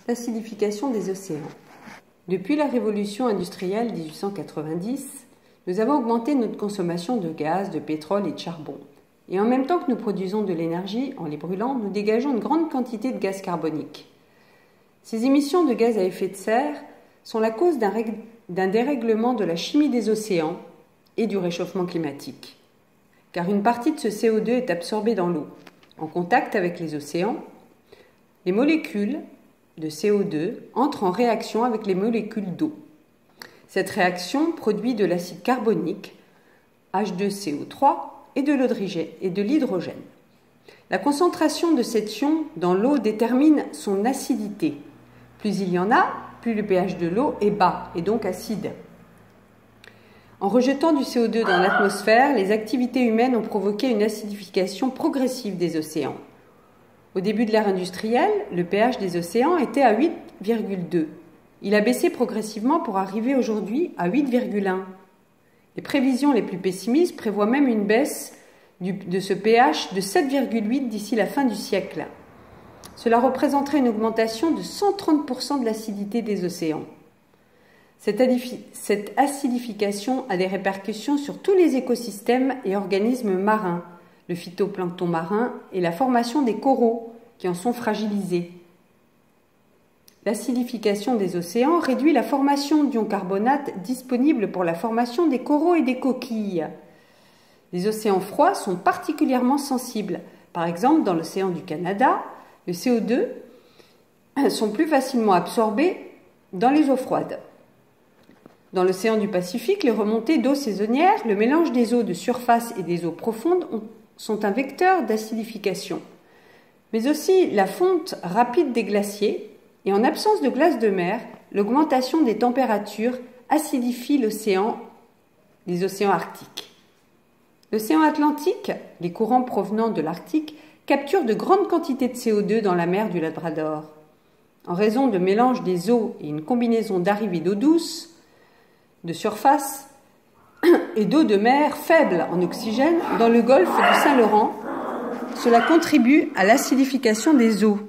L'acidification des océans. Depuis la révolution industrielle 1890, nous avons augmenté notre consommation de gaz, de pétrole et de charbon. Et en même temps que nous produisons de l'énergie, en les brûlant, nous dégageons une grande quantité de gaz carbonique. Ces émissions de gaz à effet de serre sont la cause d'un dérèglement de la chimie des océans et du réchauffement climatique. Car une partie de ce CO2 est absorbée dans l'eau. En contact avec les océans, les molécules de CO2 entrent en réaction avec les molécules d'eau. Cette réaction produit de l'acide carbonique, H2CO3, et de l'hydrogène. La concentration de cet ion dans l'eau détermine son acidité. Plus il y en a, plus le pH de l'eau est bas et donc acide. En rejetant du CO2 dans l'atmosphère, les activités humaines ont provoqué une acidification progressive des océans. Au début de l'ère industrielle, le pH des océans était à 8,2. Il a baissé progressivement pour arriver aujourd'hui à 8,1. Les prévisions les plus pessimistes prévoient même une baisse de ce pH de 7,8 d'ici la fin du siècle. Cela représenterait une augmentation de 130% de l'acidité des océans. Cette acidification a des répercussions sur tous les écosystèmes et organismes marins, le phytoplancton marin et la formation des coraux qui en sont fragilisés. L'acidification des océans réduit la formation d'ions carbonates disponibles pour la formation des coraux et des coquilles. Les océans froids sont particulièrement sensibles. Par exemple, dans l'océan du Canada, le CO2 sont plus facilement absorbés dans les eaux froides. Dans l'océan du Pacifique, les remontées d'eau saisonnières, le mélange des eaux de surface et des eaux profondes sont un vecteur d'acidification. Mais aussi la fonte rapide des glaciers et en absence de glace de mer, l'augmentation des températures acidifie les océans arctiques. L'océan Atlantique, les courants provenant de l'Arctique, capturent de grandes quantités de CO2 dans la mer du Labrador. En raison de mélange des eaux et une combinaison d'arrivée d'eau douce, de surface et d'eau de mer faible en oxygène dans le golfe du Saint-Laurent, cela contribue à l'acidification des eaux.